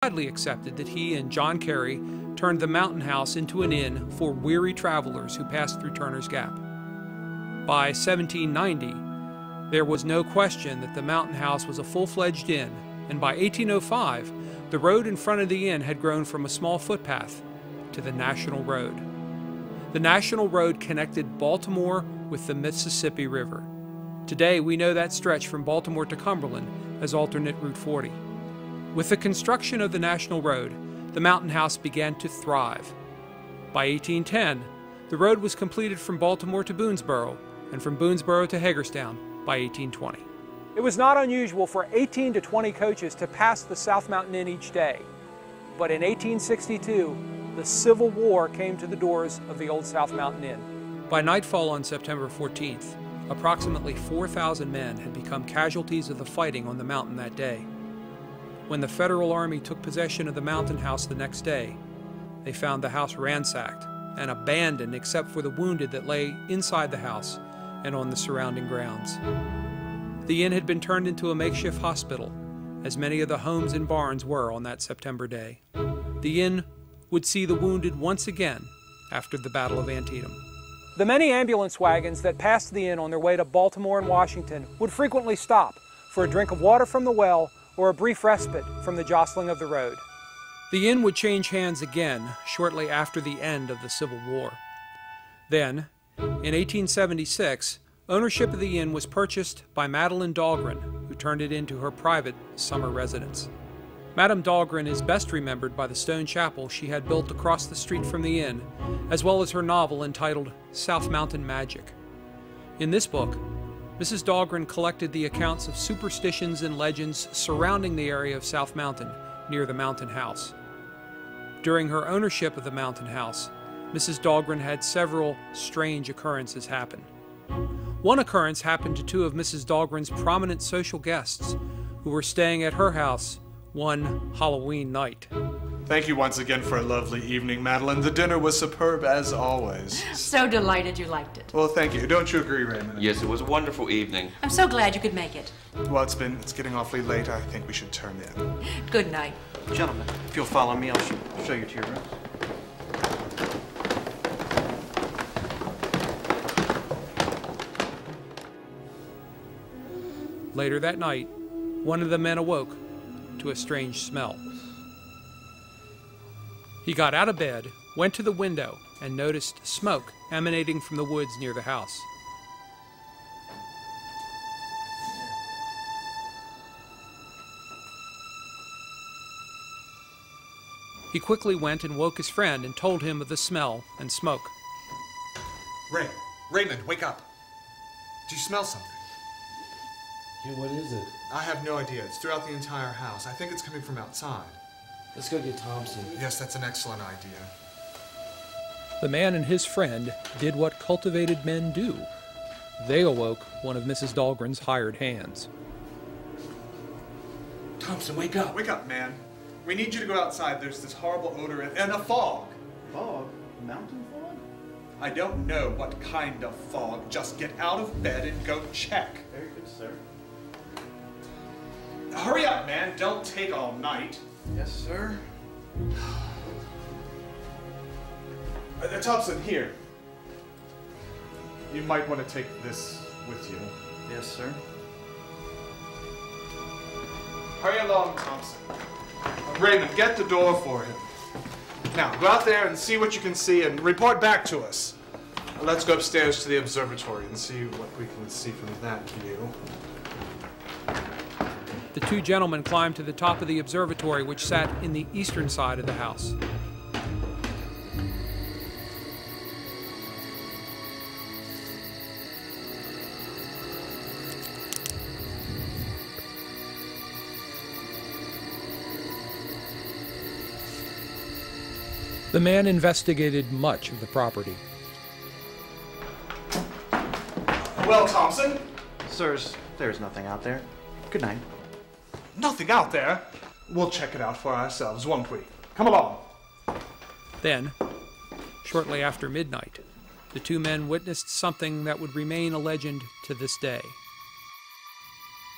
widely accepted that he and John Carey turned the Mountain House into an inn for weary travelers who passed through Turner's Gap. By 1790, there was no question that the Mountain House was a full-fledged inn, and by 1805, the road in front of the inn had grown from a small footpath to the National Road. The National Road connected Baltimore with the Mississippi River. Today, we know that stretch from Baltimore to Cumberland as alternate Route 40. With the construction of the National Road, the Mountain House began to thrive. By 1810, the road was completed from Baltimore to Boonesboro, and from Boonesboro to Hagerstown by 1820. It was not unusual for 18 to 20 coaches to pass the South Mountain Inn each day. But in 1862, the Civil War came to the doors of the old South Mountain Inn. By nightfall on September 14th, approximately 4,000 men had become casualties of the fighting on the mountain that day. When the Federal Army took possession of the Mountain House the next day, they found the house ransacked and abandoned except for the wounded that lay inside the house and on the surrounding grounds. The inn had been turned into a makeshift hospital, as many of the homes and barns were on that September day. The inn would see the wounded once again after the Battle of Antietam. The many ambulance wagons that passed the inn on their way to Baltimore and Washington would frequently stop for a drink of water from the well or a brief respite from the jostling of the road. The inn would change hands again shortly after the end of the Civil War. Then, in 1876, ownership of the inn was purchased by Madeline Dahlgren, who turned it into her private summer residence. Madame Dahlgren is best remembered by the stone chapel she had built across the street from the inn, as well as her novel entitled South Mountain Magic. In this book, Mrs. Dahlgren collected the accounts of superstitions and legends surrounding the area of South Mountain near the Mountain House. During her ownership of the Mountain House, Mrs. Dahlgren had several strange occurrences happen. One occurrence happened to two of Mrs. Dahlgren's prominent social guests who were staying at her house one Halloween night. Thank you once again for a lovely evening, Madeline. The dinner was superb as always. So delighted you liked it. Well, thank you. Don't you agree, Raymond? Yes, it was a wonderful evening. I'm so glad you could make it. Well, it's getting awfully late. I think we should turn in. Good night. Gentlemen, if you'll follow me, I'll show you to your room. Later that night, one of the men awoke to a strange smell. He got out of bed, went to the window, and noticed smoke emanating from the woods near the house. He quickly went and woke his friend and told him of the smell and smoke. Raymond, wake up. Do you smell something? Yeah, what is it? I have no idea. It's throughout the entire house. I think it's coming from outside. Let's go get Thompson. Yes, that's an excellent idea. The man and his friend did what cultivated men do. They awoke one of Mrs. Dahlgren's hired hands. Thompson, wake up. Wake up, man. We need you to go outside. There's this horrible odor and a fog. Fog? Mountain fog? I don't know what kind of fog. Just get out of bed and go check. Very good, sir. Hurry up, man. Don't take all night. Yes, sir. Thompson, here. You might want to take this with you. Yes, sir. Hurry along, Thompson. Raymond, get the door for him. Now, go out there and see what you can see and report back to us. Let's go upstairs to the observatory and see what we can see from that view. The two gentlemen climbed to the top of the observatory, which sat in the eastern side of the house. The man investigated much of the property. Well, Thompson? Sirs, there's nothing out there. Good night. Nothing out there? We'll check it out for ourselves, won't we? Come along. Then, shortly after midnight, the two men witnessed something that would remain a legend to this day.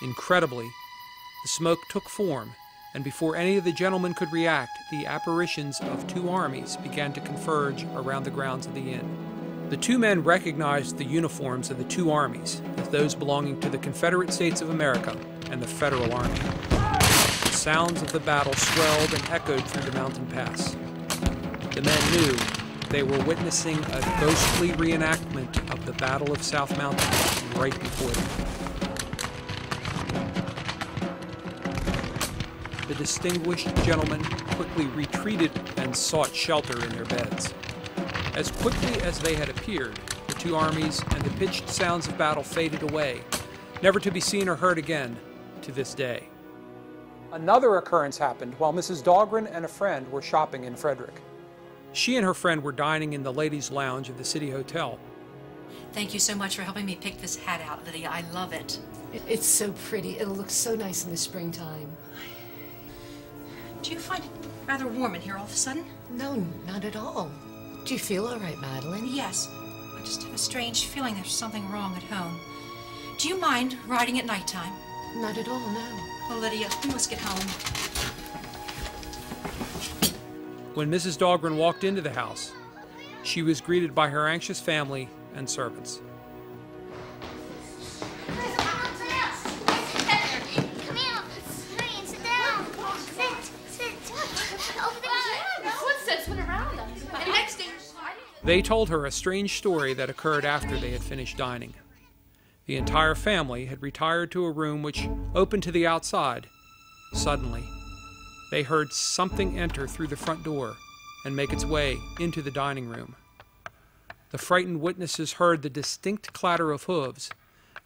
Incredibly, the smoke took form and before any of the gentlemen could react, the apparitions of two armies began to converge around the grounds of the inn. The two men recognized the uniforms of the two armies as those belonging to the Confederate States of America and the Federal Army. The sounds of the battle swelled and echoed through the mountain pass. The men knew they were witnessing a ghostly reenactment of the Battle of South Mountain right before them. The distinguished gentlemen quickly retreated and sought shelter in their beds. As quickly as they had appeared, the two armies and the pitched sounds of battle faded away, never to be seen or heard again to this day. Another occurrence happened while Mrs. Dahlgren and a friend were shopping in Frederick. She and her friend were dining in the ladies' lounge of the City Hotel. Thank you so much for helping me pick this hat out, Lydia. I love it. It's so pretty. It'll look so nice in the springtime. Do you find it rather warm in here all of a sudden? No, not at all. Do you feel all right, Madeline? Yes. I just have a strange feeling there's something wrong at home. Do you mind riding at nighttime? Not at all, no. Well, Lydia, we must get home. When Mrs. Dahlgren walked into the house, she was greeted by her anxious family and servants. They told her a strange story that occurred after they had finished dining. The entire family had retired to a room which opened to the outside. Suddenly, they heard something enter through the front door and make its way into the dining room. The frightened witnesses heard the distinct clatter of hooves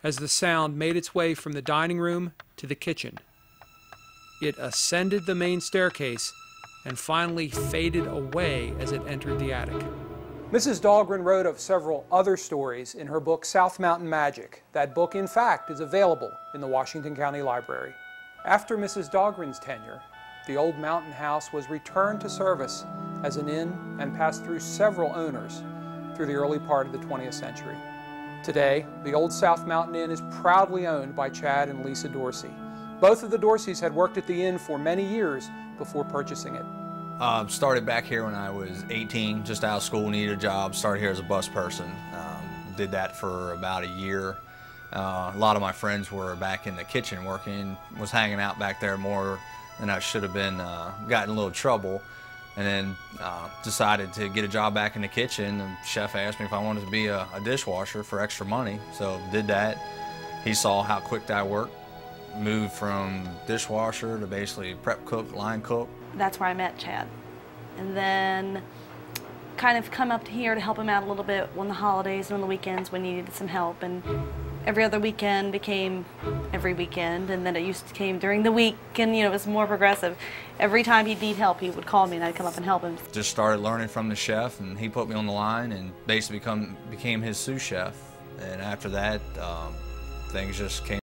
as the sound made its way from the dining room to the kitchen. It ascended the main staircase and finally faded away as it entered the attic. Mrs. Dahlgren wrote of several other stories in her book, South Mountain Magic. That book, in fact, is available in the Washington County Library. After Mrs. Dahlgren's tenure, the old mountain house was returned to service as an inn and passed through several owners through the early part of the 20th century. Today, the old South Mountain Inn is proudly owned by Chad and Lisa Dorsey. Both of the Dorseys had worked at the inn for many years before purchasing it. Started back here when I was 18, just out of school, needed a job, started here as a bus person. Did that for about a year. A lot of my friends were back in the kitchen working, was hanging out back there more than I should have been, got in a little trouble, and then decided to get a job back in the kitchen. The chef asked me if I wanted to be a dishwasher for extra money, so did that. He saw how quick I worked, moved from dishwasher to basically prep cook, line cook. That's where I met Chad. And then kind of come up here to help him out a little bit on the holidays and on the weekends when he needed some help. And every other weekend became every weekend, and then it used to came during the week, and you know, it was more progressive. Every time he'd need help, he would call me and I'd come up and help him. Just started learning from the chef, and he put me on the line and basically became his sous chef. And after that, things just came